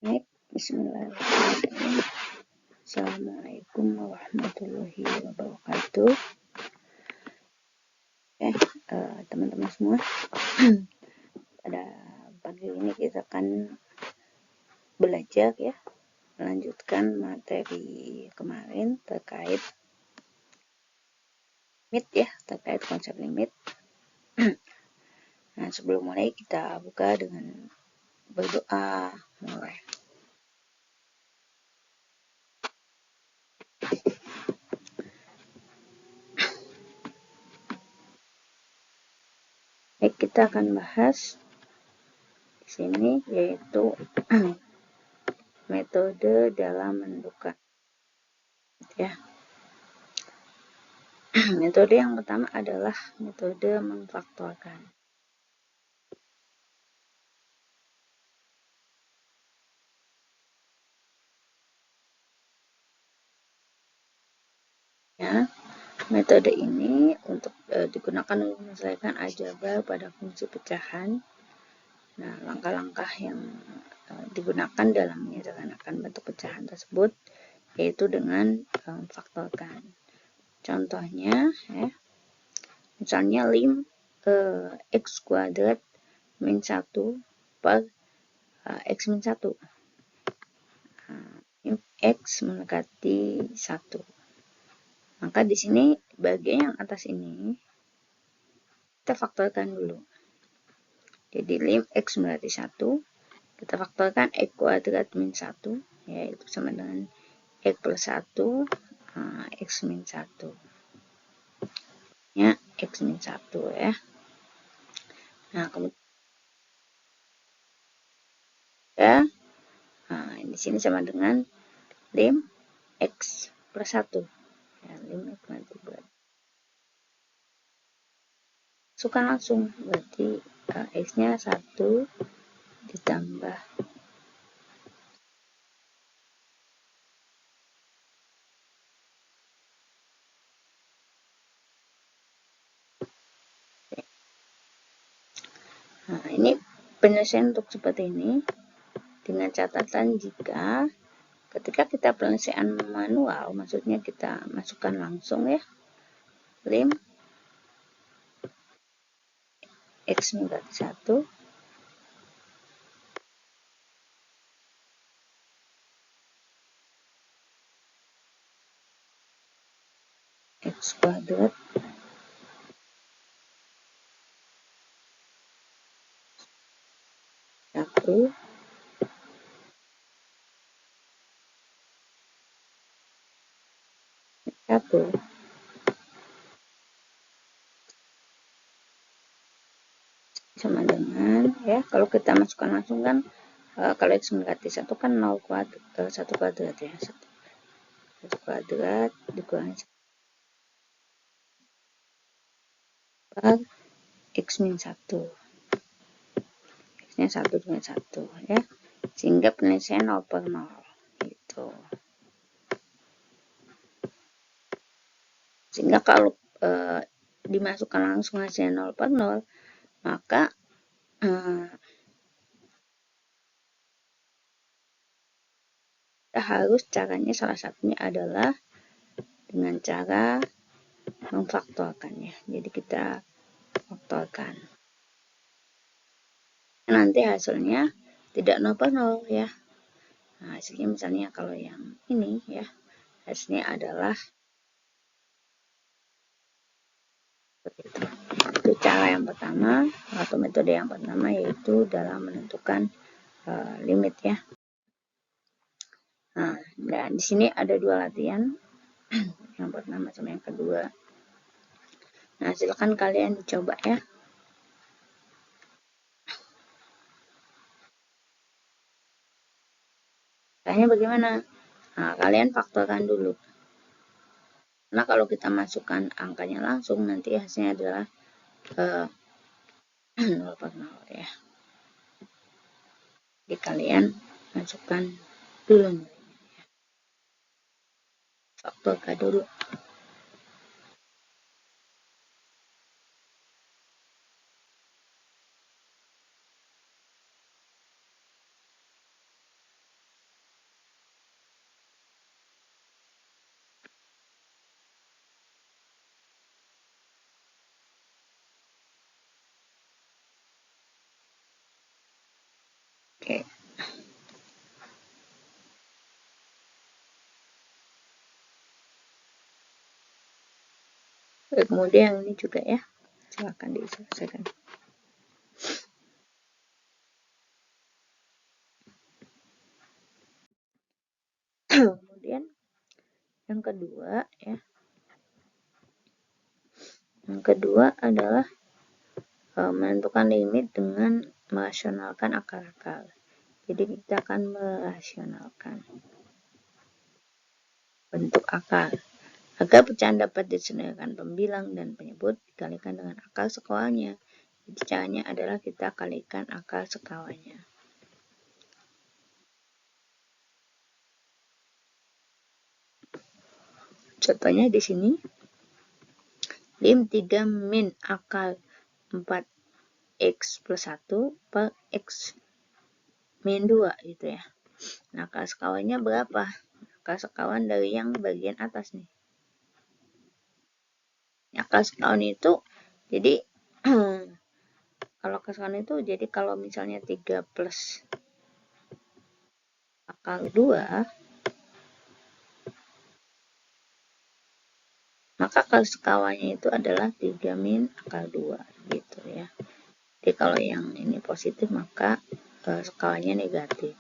Baik, bismillahirrahmanirrahim. Assalamualaikum warahmatullahi wabarakatuh. Teman-teman semua, pada pagi ini kita akan belajar ya, melanjutkan materi kemarin terkait limit ya, terkait konsep limit. Nah, sebelum mulai kita buka dengan berdoa mulai. Baik, kita akan bahas di sini yaitu metode dalam menentukan ya. Metode yang pertama adalah metode memfaktorkan. Ya, metode ini untuk digunakan untuk menyelesaikan aljabar pada fungsi pecahan. Nah, langkah-langkah yang digunakan dalam menyederhanakan bentuk pecahan tersebut yaitu dengan memfaktorkan. Contohnya, ya, misalnya lim x kuadrat min 1 per x min 1. X mendekati 1. Maka di sini bagian yang atas ini kita faktorkan dulu. Jadi lim x mendekati 1, kita faktorkan x kuadrat min 1, yaitu sama dengan x plus 1, x min 1. Ya, x min 1 ya. Nah, kemudian di sini sama dengan lim x plus 1. Ya, lim x nanti buat suka langsung, berarti x-nya 1 ditambah ini penyelesaian untuk seperti ini dengan catatan jika ketika kita penyelesaian manual, maksudnya kita masukkan langsung ya, lim x mendekati 1 x kuadrat satu sama dengan ya, kalau kita masukkan langsung kan kalau x mendekati 1 kan 0 kuadrat, 1 kuadrat ya, 1 kuadrat dikurangi per x min 1, x nya 1 dengan 1 ya, sehingga penyelesaian 0 per 0 gitu. Sehingga kalau dimasukkan langsung hasilnya 0 per 0, maka kita harus caranya salah satunya adalah dengan cara memfaktorkannya. Jadi kita faktorkan. Nanti hasilnya tidak 0 per 0 ya. Nah, hasilnya misalnya kalau yang ini ya, hasilnya adalah seperti itu. Itu cara yang pertama atau metode yang pertama, yaitu dalam menentukan limit ya. Nah, dan di sini ada dua latihan, yang pertama sama yang kedua. Nah, silakan kalian dicoba ya. Caranya bagaimana? Nah, kalian faktorkan dulu. Nah, kalau kita masukkan angkanya langsung, nanti hasilnya adalah 0 per 0 ya. Jadi kalian masukkan dulu. Faktorkan dulu. Oke. Kemudian yang ini juga ya, silakan diselesaikan. Kemudian yang kedua ya, yang kedua adalah menentukan limit dengan merasionalkan akal-akal. Jadi kita akan merasionalkan bentuk akal. Agar pecahan dapat disediakan pembilang dan penyebut, dikalikan dengan akal sekawannya. Jadi caranya adalah kita kalikan akal sekawannya. Contohnya di sini, lim 3 min akal 4x plus 1 per x min 2 gitu ya. Nah, akal sekawannya berapa? Akal sekawan dari yang bagian atas nih. Akal sekawan itu, jadi kalau akal sekawan itu, jadi kalau misalnya 3 plus akal 2, maka akal sekawannya itu adalah 3 min akal 2 gitu ya. Jadi kalau yang ini positif maka sekawannya negatif.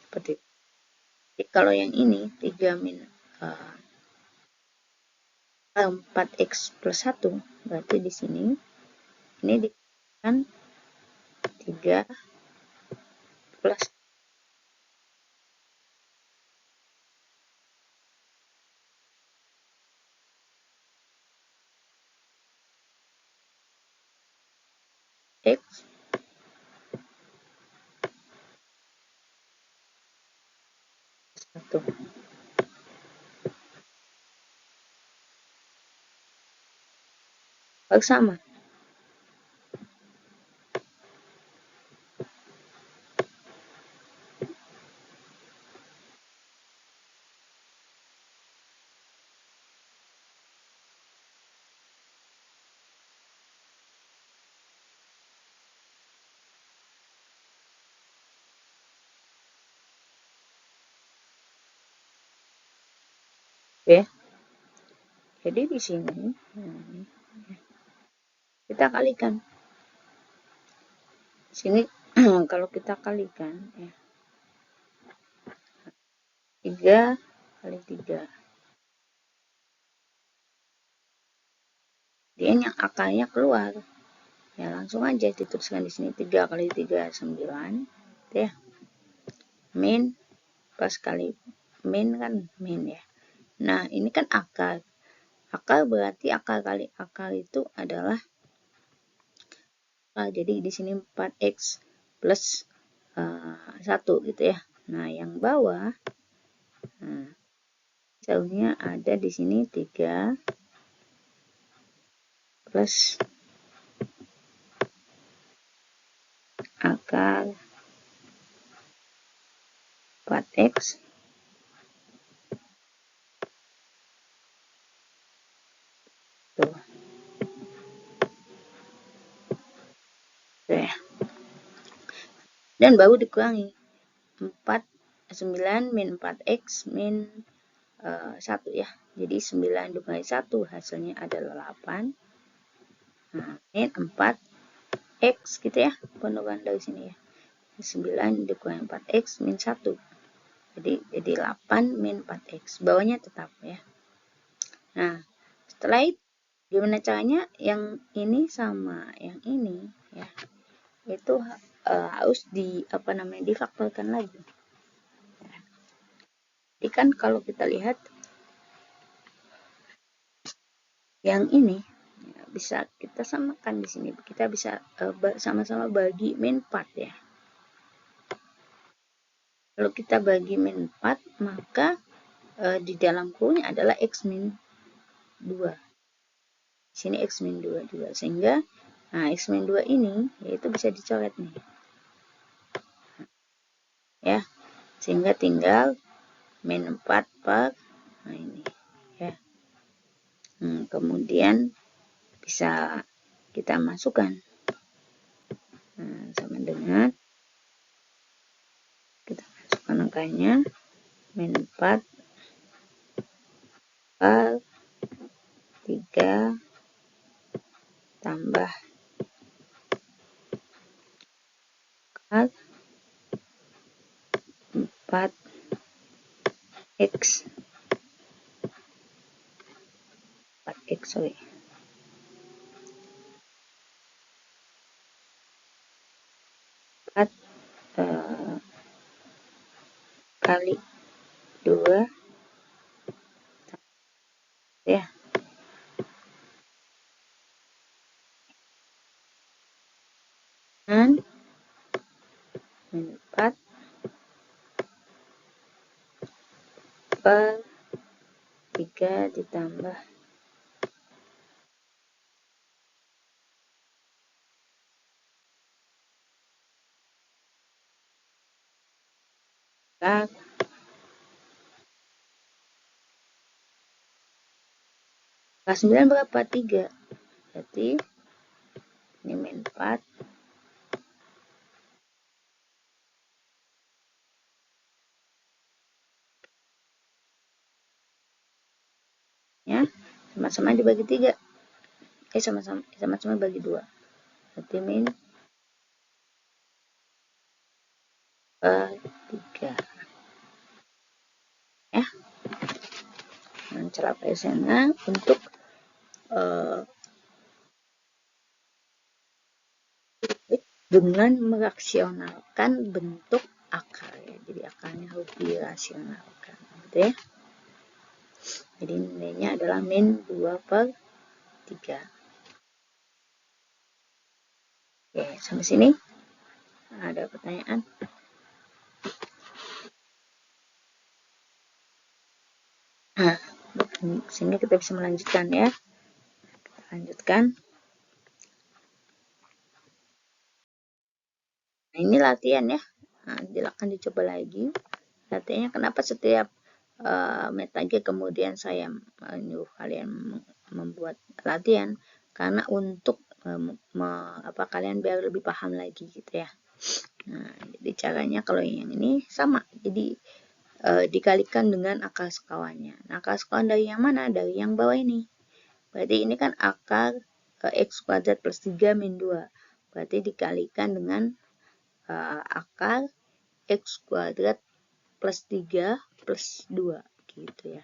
Seperti itu. Jadi kalau yang ini 3 min 4x plus 1, berarti di sini ini dikalikan 3 plus x plus 1. Sama. Oke. Jadi di sini kita kalikan. Di sini kalau kita kalikan ya, 3 kali 3. Dia yang akalnya keluar. Ya langsung aja dituliskan di sini 3 kali 3 9 ya. Min plus kali min kan min ya. Nah, ini kan akal. Akal berarti akal kali akal itu adalah jadi di sini 4x plus 1 gitu ya. Nah, yang bawah jauhnya ada di sini 3 plus akal 4x tuh. Tuh ya. Dan baru dikurangi 9 min 4x min 1 ya. Jadi 9 dikurangi 1 hasilnya adalah 8. Nah, min 4x gitu ya. Penurunan dari sini ya. 9 dikurangi 4x min 1. Jadi 8 min 4x. Bawahnya tetap ya. Nah, setelah itu gimana caranya yang ini sama yang ini ya. Itu harus difaktorkan lagi. Jadi kan kalau kita lihat yang ini ya, bisa kita samakan di sini. Kita bisa sama-sama bagi min 4 ya. Kalau kita bagi min 4, maka di dalam kurungnya adalah x min 2. Di sini x min 2 juga. Sehingga x min 2 ini yaitu bisa dicoret nih. Ya. Sehingga tinggal min 4 per ini ya. Kemudian bisa kita masukkan sama dengan masukkan angkanya, min 4 per 3 tambah 4x 4x sorry 4 kali 2 ya, dan min 4 per 3 ditambah 4 kelas 9 berapa? 3. Berarti ini min 4 ya, sama-sama dibagi 3. Sama-sama bagi 2. Berarti min per 3 ya. Nah, cara PSN-nya untuk dengan merasionalkan bentuk akar ya. Jadi akarnya harus dirasionalkan gitu ya. Jadi nilainya adalah min 2 per 3. Oke, sampai sini ada pertanyaan? Nah, sehingga kita bisa melanjutkan ya. Kita lanjutkan. Nah, ini latihan ya. Nah, akan dicoba lagi. Latihannya kenapa setiap metode kemudian saya menyuruh kalian membuat latihan, karena untuk kalian biar lebih paham lagi gitu ya. Nah, jadi caranya kalau yang ini sama. Jadi dikalikan dengan akar sekawannya. Nah, akar sekawan dari yang mana? Dari yang bawah ini. Berarti ini kan akar x kuadrat plus 3 min 2. Berarti dikalikan dengan akar x kuadrat plus 3 plus 2 gitu ya.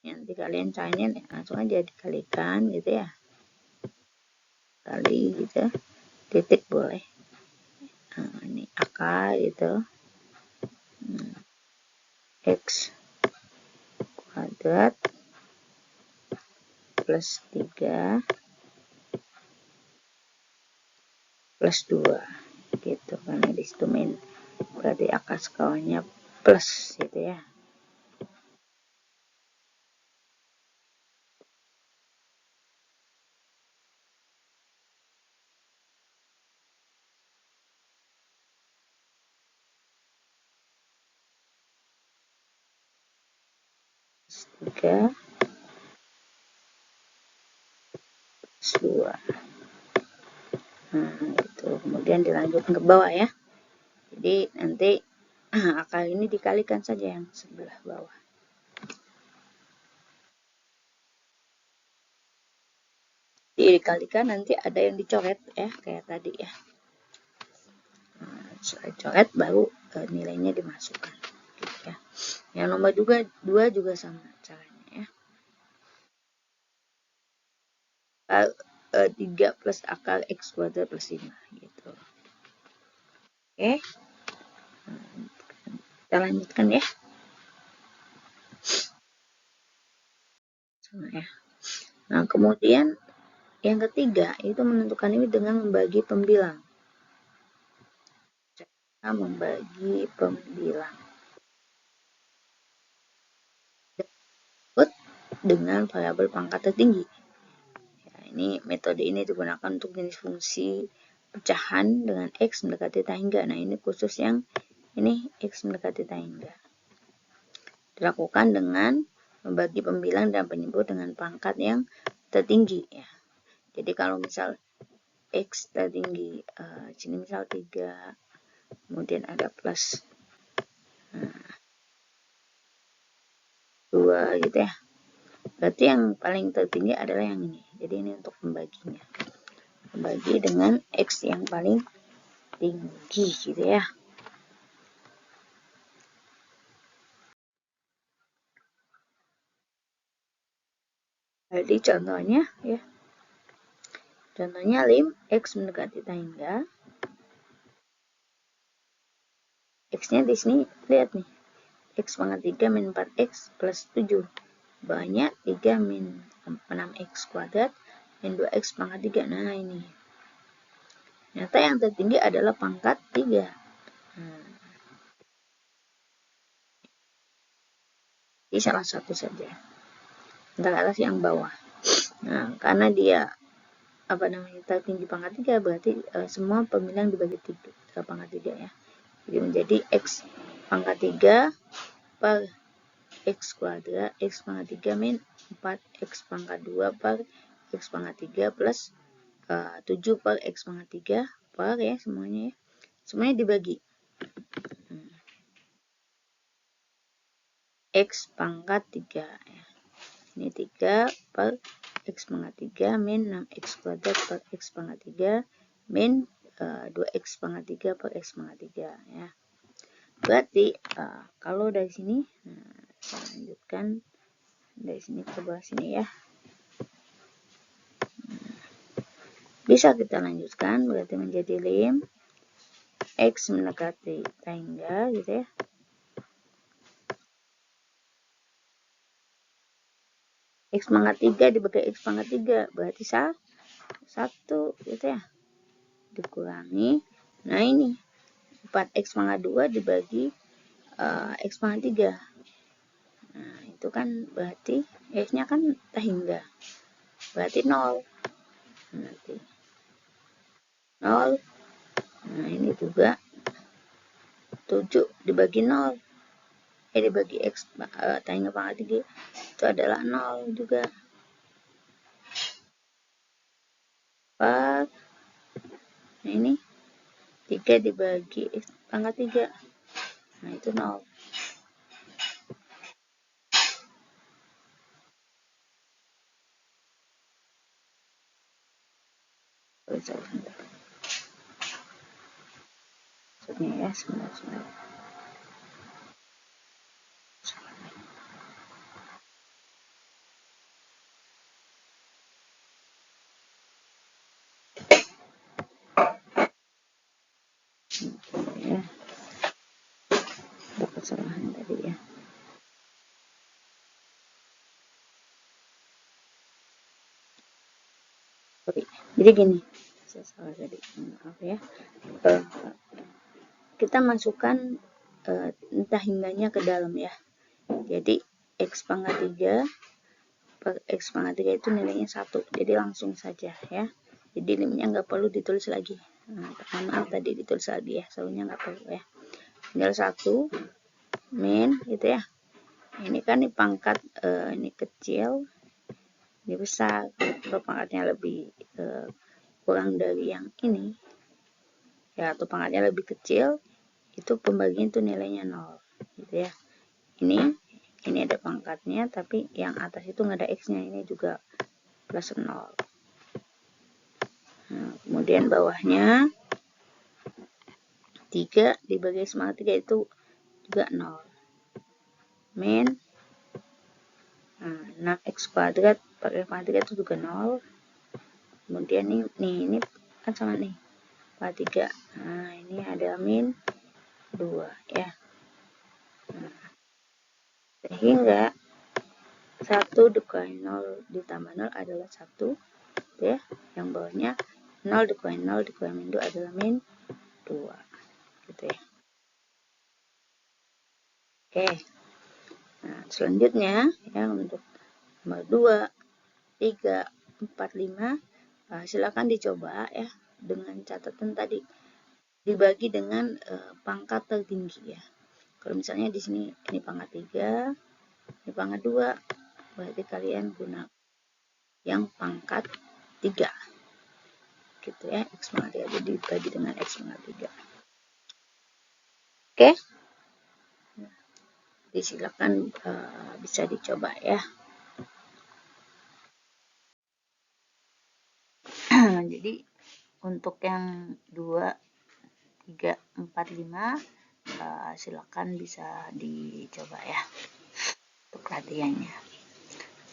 Nanti kalian caranya langsung aja dikalikan gitu ya. Kali gitu. Titik boleh. Nah, ini akar gitu. X kuadrat plus 3 plus 2 gitu, karena di situ min berarti akar sekawannya plus gitu ya. Plus 3 plus 2. Nah, itu kemudian dilanjutkan ke bawah ya. Jadi nanti akar ini dikalikan saja yang sebelah bawah. Jadi dikalikan nanti ada yang dicoret ya, kayak tadi ya. Nah, setelah coret baru nilainya dimasukkan. Gitu ya. Yang nomor 2 juga sama caranya ya. 3 plus akar x kuadrat plus 5 gitu. Oke. Kita lanjutkan ya. Sama ya. Nah, kemudian yang ketiga itu menentukan ini dengan membagi pembilang. Cara membagi pembilang dengan variabel pangkat tertinggi. Ya, ini metode ini digunakan untuk jenis fungsi pecahan dengan x mendekati tangga. Nah, ini khusus yang ini x mendekati tangga. Dilakukan dengan membagi pembilang dan penyebut dengan pangkat yang tertinggi ya. Jadi kalau misal x tertinggi sini misal 3, kemudian ada plus 2 gitu ya. Berarti yang paling tertinggi adalah yang ini. Jadi ini untuk membaginya. Membagi dengan X yang paling tinggi gitu ya. Jadi contohnya ya. Contohnya lim X mendekati tangga. X-nya di sini lihat nih. X pangkat 3 min 4X plus 7. Banyak 3 min 6X kuadrat min 2X pangkat 3. Nah ini. Ternyata yang tertinggi adalah pangkat 3. Ini salah satu saja. Entah atas yang bawah. Nah, karena dia tertinggi pangkat 3 berarti semua pemilihan dibagi 3 pangkat 3 ya. Jadi menjadi X pangkat 3 per X kuadrat X pangkat 3 min 4X pangkat 2 per X pangkat 3 plus 7 per X pangkat 3 per ya semuanya ya. Semuanya dibagi. X pangkat 3 ya. Ini 3 per X pangkat 3 min 6X kuadrat per X pangkat 3 min 2X pangkat 3 per X pangkat 3 ya. Berarti kalau dari sini saya lanjutkan dari sini ke bawah sini ya. Bisa kita lanjutkan berarti menjadi lim X mendekati tangga gitu ya. X pangkat 3 dibagi X pangkat 3 berarti 1 gitu ya. Dikurangi. Nah ini 4X pangkat 2 dibagi X pangkat 3. Nah itu kan berarti X-nya kan tangga. Berarti 0. Nanti 0. Nah ini juga 7 dibagi 0. Dibagi X tangga pangkat 3 itu adalah 0 juga. Per nah ini 3 dibagi X pangkat 3. Nah itu 0. Maksudnya ya sebentar. Ya. Ada kesalahan tadi ya. Oke. Jadi gini, saya salah tadi. Maaf ya. Kita masukkan entah hingganya ke dalam ya. Jadi X pangkat 3 per X pangkat 3 itu nilainya 1. Jadi langsung saja ya. Jadi limnya nggak perlu ditulis lagi. Nah, maaf tadi ditulis lagi ya. Selalunya nggak perlu ya. Tinggal 1 min gitu ya. Ini kan ini pangkat ini kecil, ini besar. Kalau pangkatnya lebih kurang dari yang ini ya, atau pangkatnya lebih kecil, itu pembagian itu nilainya 0 gitu ya. Ini ada pangkatnya, tapi yang atas itu nggak ada X-nya, ini juga plus 0. Nah, kemudian bawahnya 3 dibagi X pangkat 3 itu juga 0. Min 6X kuadrat per X pangkat 3 itu juga 0. Kemudian ini kan sama nih, pangkat 3. Nah, ini ada min 2 ya. Nah, sehingga 1 dikurangi 0 ditambah 0 adalah 1 ya. Yang bawahnya 0 dikurangi 0 dikurangi min 2 adalah min 2 gitu ya. Oke. Nah, selanjutnya ya untuk nomor 2, 3, 4, 5 silakan dicoba ya dengan catatan tadi dibagi dengan pangkat tertinggi ya. Kalau misalnya di sini ini pangkat 3, ini pangkat 2, berarti kalian gunakan yang pangkat 3 gitu ya. X pangkat 3 jadi dibagi dengan X pangkat 3. Oke. Jadi silakan bisa dicoba ya. Jadi untuk yang 2, 3, 4, 5 silakan bisa dicoba ya untuk latihannya.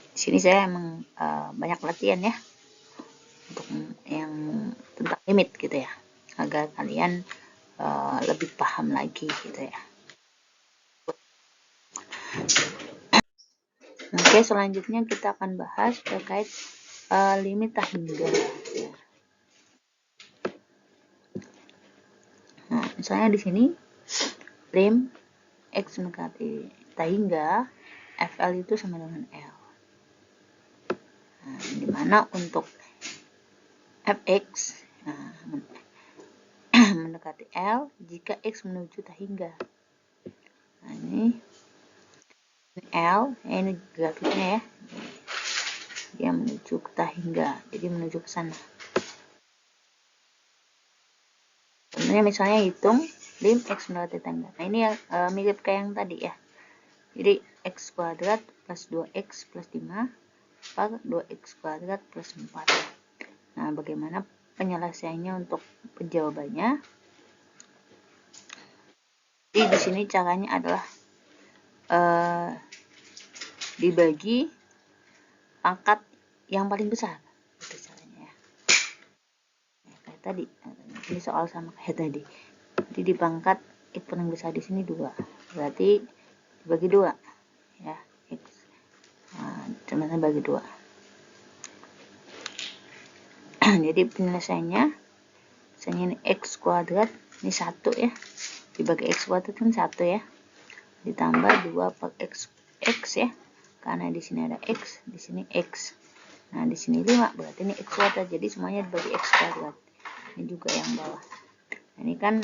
Di sini saya emang banyak latihan ya untuk yang tentang limit gitu ya, agar kalian lebih paham lagi gitu ya. Oke, selanjutnya kita akan bahas terkait limit tak hingga. Nah, misalnya di sini lim x mendekati tak hingga FL itu sama dengan L. Nah, dimana untuk fx mendekati L jika x menuju tak hingga. Nah, ini L, ini grafiknya ya, dia menuju ke tak hingga, jadi menuju ke sana. Sebenarnya misalnya hitung lim x mendekati tak hingga. Nah, ini yang mirip kayak yang tadi ya. Jadi x kuadrat plus 2x plus 5 per 2x kuadrat plus 4. Nah, bagaimana penyelesaiannya untuk penjawabannya? Jadi di sini caranya adalah dibagi pangkat yang paling besar. Itu caranya ya. Kayak tadi, ini soal sama kayak tadi. Jadi di pangkat x paling besar di sini 2. Berarti dibagi 2 ya. X. Nah, teman-teman bagi 2. Jadi penyelesaiannya misalnya ini x kuadrat, ini 1 ya. Dibagi x kuadrat kan 1 ya. Ditambah 2 per x ya. Karena di sini ada x, di sini x. Nah, di sini 5, berarti ini x kuadrat. Jadi semuanya dibagi x kuadrat. Ini juga yang bawah. Nah, ini kan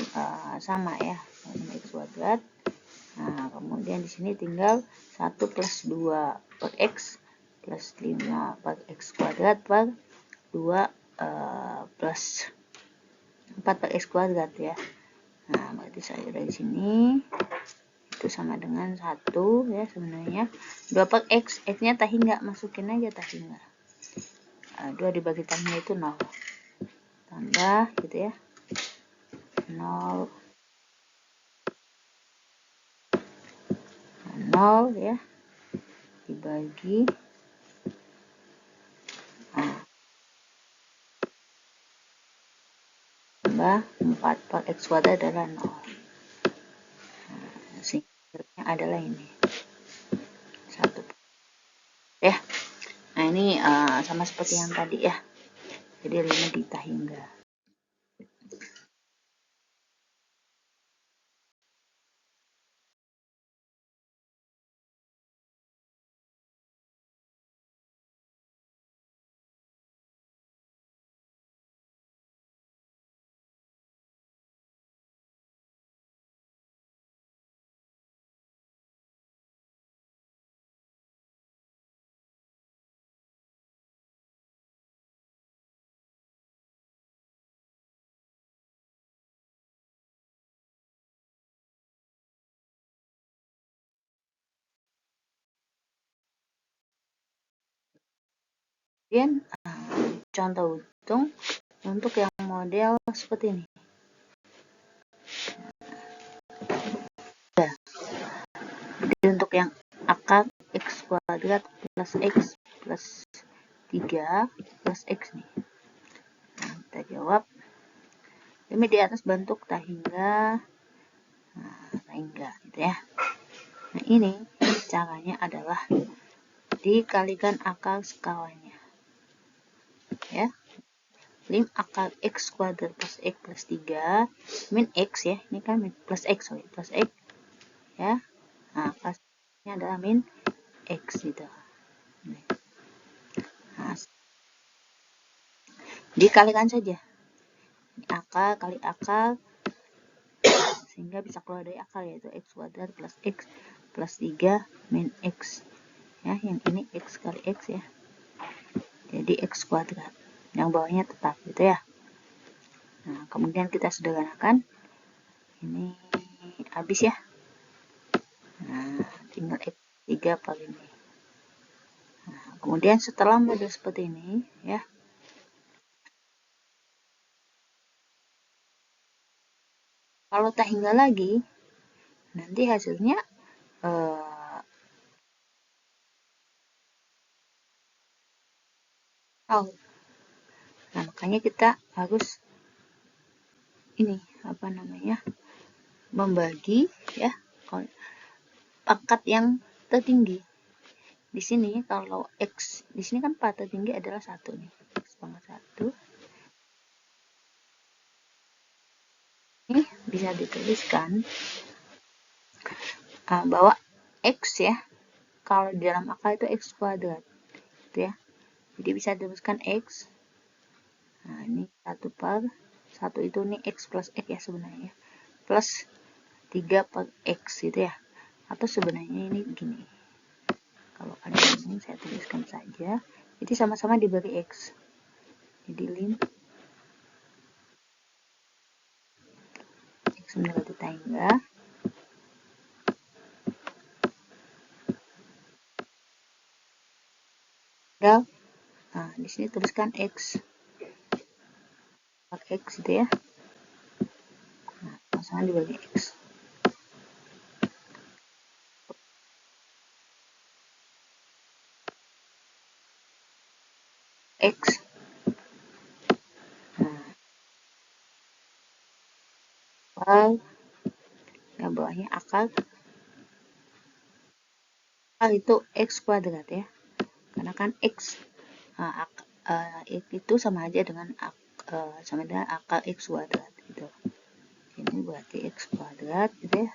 sama ya, sama x kuadrat. Nah, kemudian di sini tinggal 1 plus 2 per x plus 5 per x kuadrat per 2 plus 4 per x kuadrat ya. Nah, berarti saya dari sini itu sama dengan 1 ya sebenarnya. 2 per x, x-nya tak hingga, masukin aja tak hingga. 2 dibagi tak hingga itu 0. Tambah gitu ya. 0 ya. Dibagi tambah 4 per x kuadrat adalah 0. Sehingga adalah ini 1 ya. Nah, ini sama seperti yang tadi ya. Jadi 5 di tak hingga. Kemudian contoh hitung untuk yang model seperti ini. Jadi untuk yang akar x kuadrat plus x plus 3 plus x nih. Nah, kita jawab. Ini di atas bentuk tak hingga. Nah, tak hingga gitu ya. Nah, ini caranya adalah dikalikan akar skalanya. Ya. Lim akar x kuadrat plus x plus 3 min x ya. Ini kan min plus x, sorry, plus x ya. Nah, pasnya adalah min x gitu. Nah, dikalikan saja. Akar kali akar sehingga bisa keluar dari akar, yaitu x kuadrat plus x plus 3 min x. Ya, yang ini x kali x ya. Jadi x kuadrat. Yang bawahnya tetap gitu ya. Nah, kemudian kita sederhanakan. Ini habis ya. Nah, tinggal X 3 per ini. Nah, kemudian setelah model seperti ini ya, kalau tak hingga lagi, nanti hasilnya out. Nah, makanya kita harus ini apa namanya, membagi ya pangkat yang tertinggi. Di sini kalau X, di sini kan pangkat tertinggi adalah 1 nih. X pangkat 1. Ini bisa dituliskan bahwa X ya, kalau di dalam akar itu X kuadrat. Gitu ya. Jadi bisa dituliskan X. Nah, ini 1 per 1 itu nih X plus X ya sebenarnya. Plus 3 per X gitu ya. Atau sebenarnya ini gini. Kalau ada ini saya tuliskan saja. Jadi sama-sama dibagi X. Jadi lim X mendekati tangga. Nah, di sini tuliskan X. X gitu ya. Nah, sama-sama dibagi X. X. Nah, yang bawahnya akar itu X kuadrat ya. Karena kan X itu sama aja dengan akar X kuadrat gitu. Ini berarti X kuadrat gitu ya.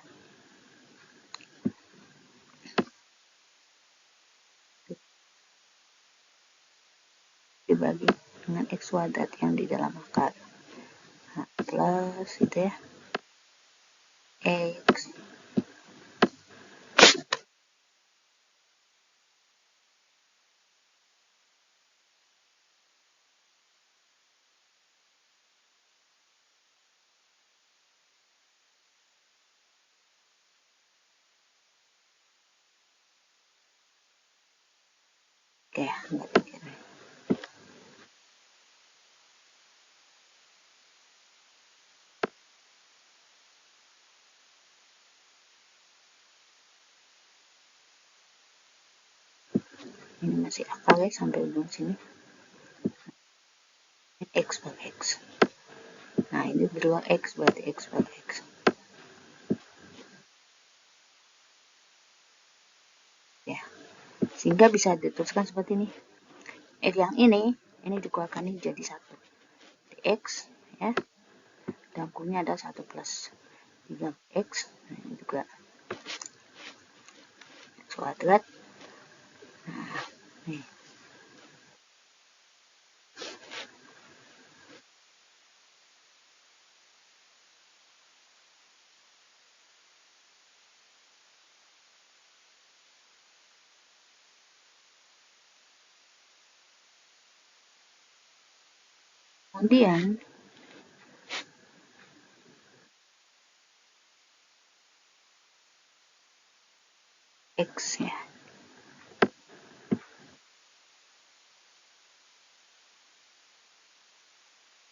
Dibagi dengan X kuadrat yang di dalam akar. Nah, plus gitu ya. X. Oke, ini masih akar ya sampai ujung sini. X per X. Nah, ini berdua X berarti X per X. Ya, sehingga bisa dituliskan seperti ini. X yang ini dikeluarkan ini jadi 1. X ya. Dan kurnya ada 1 plus 3X. Nah, ini juga X kuadrat. Nah, nih. Kemudian X ya.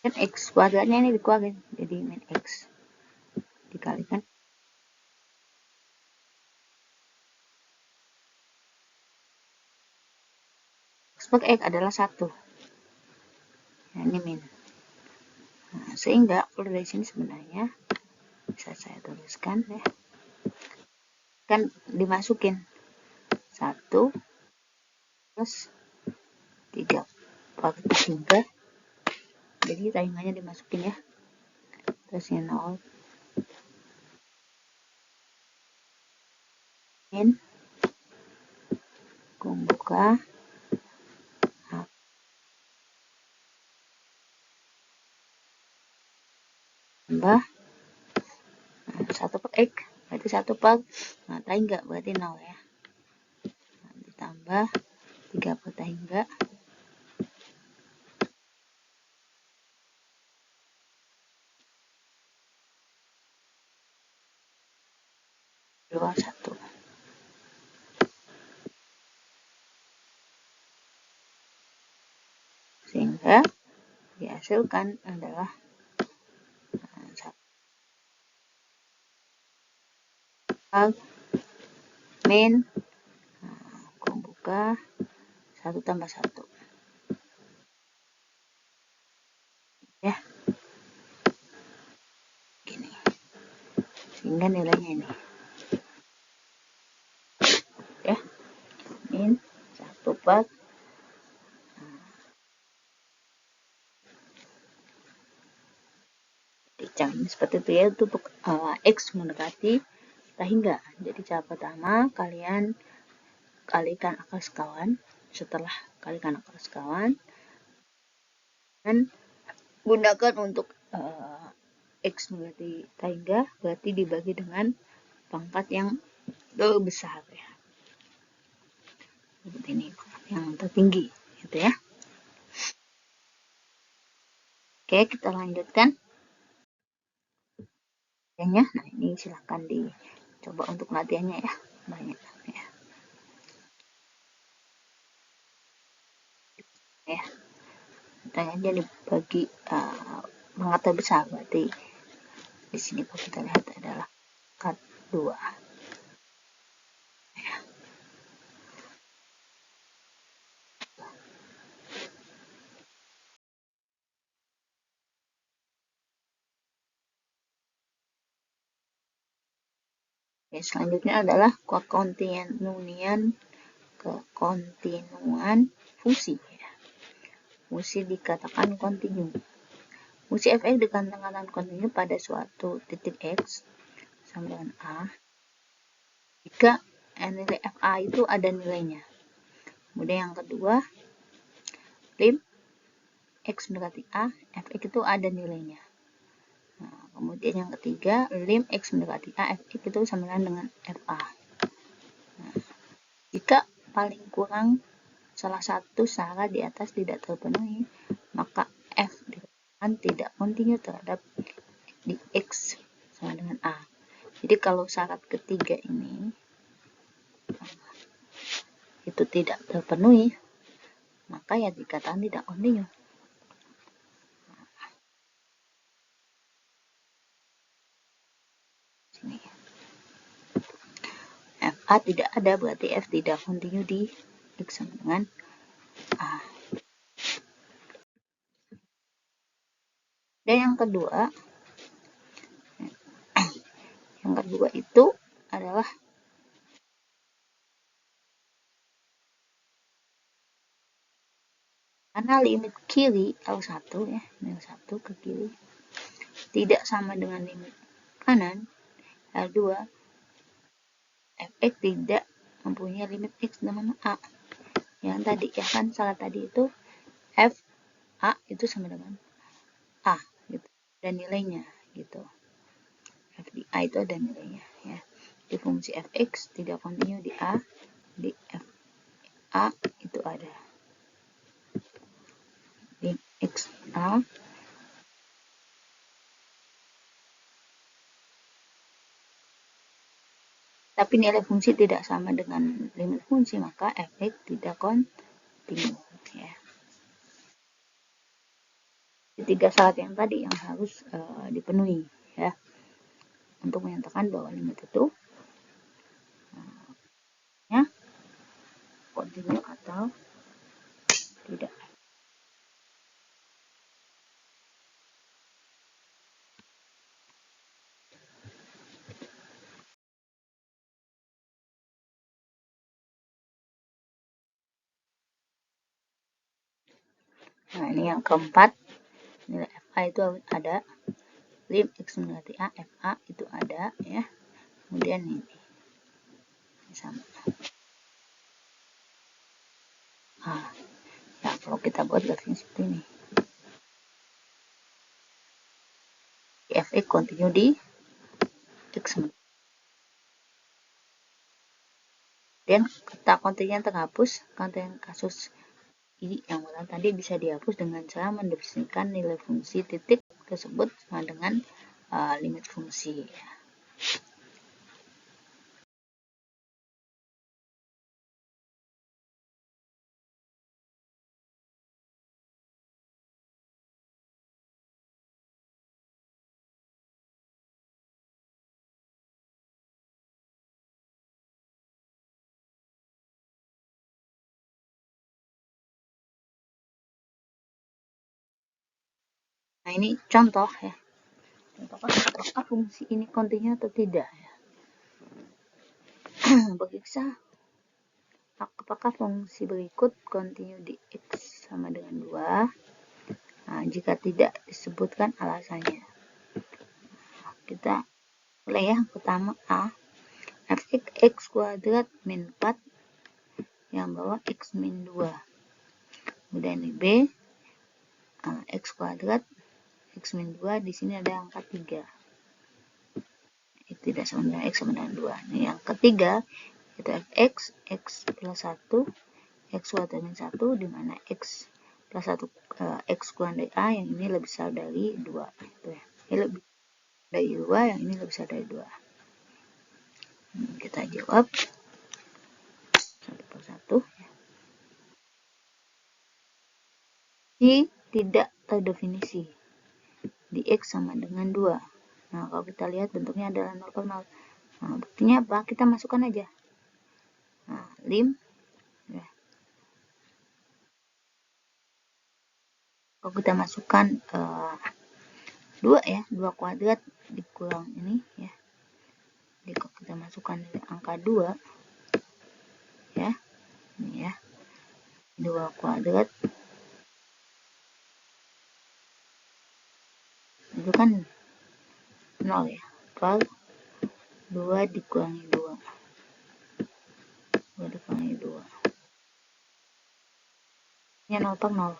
Dan X kuadratnya ini dikeluarin jadi min X dikalikan X per X adalah 1. Nah, ini min. Nah, sehingga kalau dari sini sebenarnya bisa saya tuliskan ya. Kan dimasukin 1 plus 3 per 3. Jadi timernya dimasukin ya. Terusnya 0. Min. Buka. Tambah 1 per X berarti 1 per tangga berarti 0 ya. Nah, ditambah 3 per tangga 2 1. dihasilkan adalah min, aku buka 1 tambah 1 ya, gini, sehingga nilainya ini ya, min 1 per dicari seperti itu ya, untuk X mendekati hingga. Jadi cara pertama, kalian kalikan akar sekawan. Setelah kalikan akar sekawan, dan gunakan untuk X mendekati hingga, berarti dibagi dengan pangkat yang lebih besar ya, seperti ini, yang tertinggi gitu ya. Oke, kita lanjutkan. Nah, ini silahkan dicoba untuk latihannya ya, banyak ya. Ya, pertanyaannya dibagi pangkat terbesar, berarti di sini kalau kita lihat adalah pangkat 2. Ya. Oke, selanjutnya adalah kekontinuan fungsi. Fungsi dikatakan kontinu. Fungsi f(x) dikatakan kontinu pada suatu titik x sama dengan a jika nilai fa itu ada nilainya. Kemudian yang kedua, lim x mendekati a, fx itu ada nilainya. Nah, kemudian yang ketiga, lim x mendekati a, fx itu sama dengan fa. Nah, jika paling kurang salah satu syarat di atas tidak terpenuhi, maka f dikatakan tidak kontinu terhadap di x sama dengan a. Jadi kalau syarat ketiga ini itu tidak terpenuhi, maka ya dikatakan tidak kontinu. Sini. fa tidak ada, berarti f tidak kontinu di x sama dengan a. Dan yang kedua itu adalah karena limit kiri L1 ya, L1 ke kiri tidak sama dengan limit kanan L2, fx tidak mempunyai limit x dengan a. Yang tadi ya kan, salah tadi itu f a itu sama dengan a gitu, dan nilainya gitu. F di a itu ada nilainya ya. Di fungsi fx tidak kontinu di a, di f a itu ada di x a. Tapi nilai fungsi tidak sama dengan limit fungsi, maka fx tidak kontinu ya. Tiga syarat yang tadi yang harus dipenuhi ya, untuk menyatakan bahwa limit itu ya kontinu atau tidak. Nah, ini yang keempat, nilai fa itu ada, lim x mendekati a, fa itu ada ya. Kemudian ini sama. Ya, kalau kita buat garisnya seperti ini, fx kontinu di x. Dan kata kontinunya terhapus, kontinu kasus ini yang tadi bisa dihapus dengan cara mendefinisikan nilai fungsi titik tersebut sama dengan limit fungsi ya. Nah, ini contoh ya. Contohkan apakah fungsi ini kontinu atau tidak ya. Periksa apakah fungsi berikut kontinu di X sama dengan 2. Nah, jika tidak, disebutkan alasannya. Kita mulai yang pertama A. Fx x kuadrat min 4 yang bawah x min 2. Kemudian B. X kuadrat x min 2, di sini ada angka 3. Tidak sama dengan x sama dengan 2. Nah, yang ketiga, itu fx x plus 1 x kuadrat min 1, di mana x plus 1 x kurang dari A, yang ini lebih besar dari 2. Itu ya. Ini lebih dari 2, yang ini lebih besar dari 2. Kita jawab satu persatu. Y tidak terdefinisi. Di X sama dengan 2. Nah, kalau kita lihat bentuknya adalah 0,0. Nah, buktinya apa? Kita masukkan aja. Nah, lim. Ya. Kalau kita masukkan 2 ya, 2 kuadrat dikurang ini ya. Jadi kalau kita masukkan angka 2 ya. Ini ya. 2 kuadrat itu kan 0 ya. Per 2 dikurangi 2. 2 dikurangi 2. Ini 0 per 0.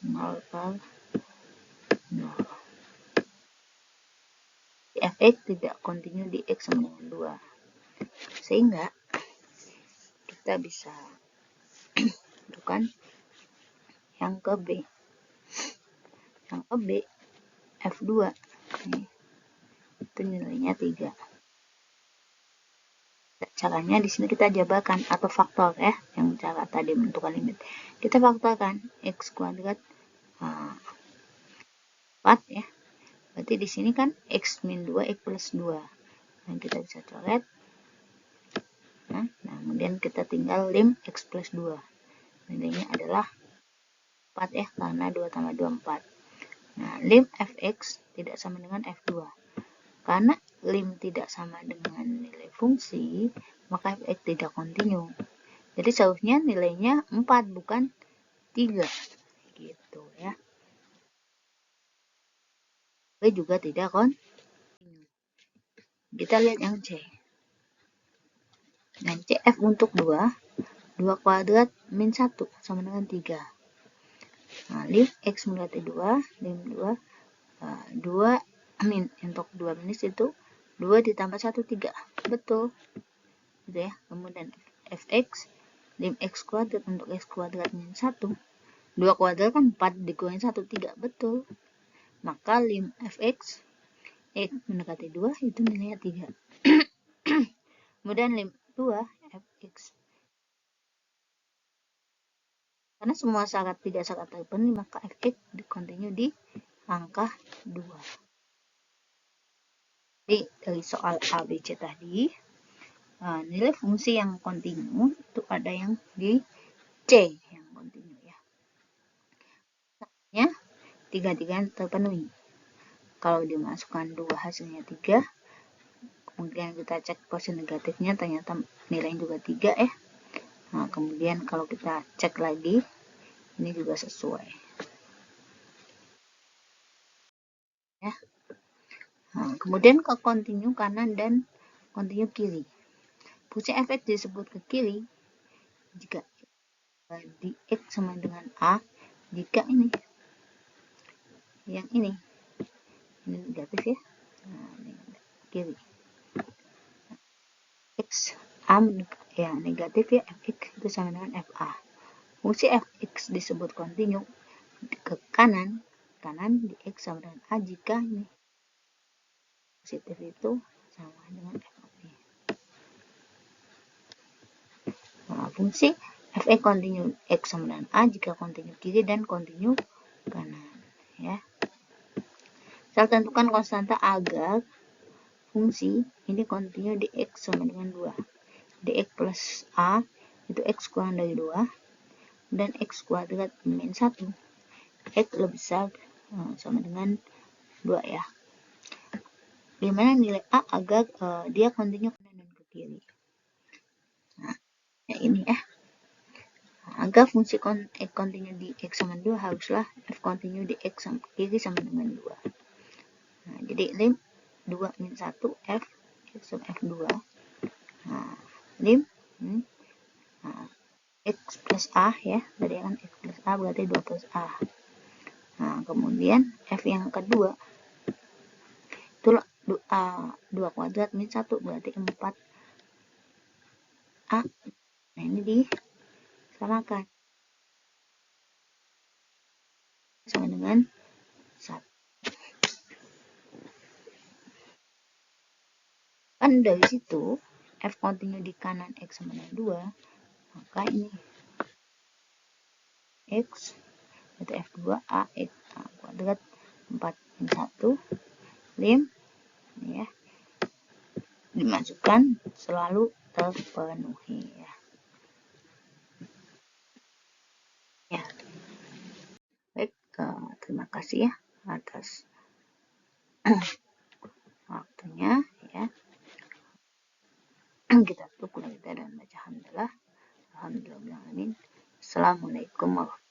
0 per 0. Fx tidak kontinu di X sama dengan 2. Sehingga kita bisa tentukan yang ke B. Yang ke B, F2. Nih, itu nilainya 3. Caranya di sini kita jabarkan atau faktor ya, yang cara tadi menentukan limit. Kita faktorkan X kuadrat 4 ya. Berarti di sini kan X min 2 X plus 2. Dan kita bisa coret. Nah, kemudian kita tinggal lim X plus 2. Nilainya adalah 4 ya, karena 2 tambah 2, 4. Nah, lim Fx tidak sama dengan F2. Karena lim tidak sama dengan nilai fungsi, maka Fx tidak kontinu. Jadi seharusnya nilainya 4, bukan 3. Gitu ya. B juga tidak kontinu. Kita lihat yang C. Nah, C F untuk 2. 2 kuadrat min 1 sama dengan 3. Nah, lim X melati 2, lim 2, 2 min, untuk 2 minus itu 2 ditambah 1, 3. Betul. Gitu ya. Kemudian Fx, lim X kuadrat untuk X kuadrat min 1. 2 kuadrat kan 4 dikurangi 1, 3. Betul. Maka lim Fx, X mendekati 2, itu nilainya 3. Kemudian lim 2, Fx. Karena semua syarat tidak syarat terpenuhi, maka Fx dikontinu di angka 2. Jadi dari soal A, B, C tadi, nilai fungsi yang kontinu itu ada yang di C yang kontinu ya. Misalnya 3 terpenuhi. Kalau dimasukkan 2 hasilnya 3, kemudian kita cek kosin negatifnya, ternyata nilainya juga 3 ya. Nah, kemudian kalau kita cek lagi, ini juga sesuai. Ya. Nah, kemudian ke kontinu kanan dan kontinu kiri. Fungsi Fx disebut ke kiri jika di X sama dengan A, jika ini yang ini negatif ya. Nah, ini kiri. X A ya negatif ya, Fx itu sama dengan Fa. Fungsi Fx disebut kontinu ke kanan di X sama dengan A jika ini positif itu sama dengan Fa. Nah, fungsi Fx kontinu X sama dengan A jika kontinu kiri dan kontinu kanan ya. Saya tentukan konstanta agar fungsi ini kontinu di X sama dengan 2. Dx plus A itu X kurang dari 2 dan X kuadrat min 1 X lebih besar sama dengan 2 ya. Gimana nilai A agar dia kontinu ke kanan dan ke kiri. Nah, ya ini ya. Agar fungsi X kontinu di X sama 2 haruslah F kontinu di X sama kiri sama dengan 2. Nah, jadi lim 2 min 1 F X sama F2. Nah, lim X plus A ya, tadi kan X plus A berarti 2 plus A. Nah, kemudian F yang kedua itu 2 kuadrat min 1 berarti 4 A. Nah, ini disamakan sama dengan 1. Kan dari situ F kontinu di kanan X sama dengan 2, maka ini X itu F2 A X kuadrat 4 min 1 lim ya, dimasukkan selalu terpenuhi ya. Ya. Baik, terima kasih ya atas waktunya ya. Kita tutup kita dan baca alhamdulillah. Alhamdulillah. Assalamualaikum warahmatullahi wabarakatuh.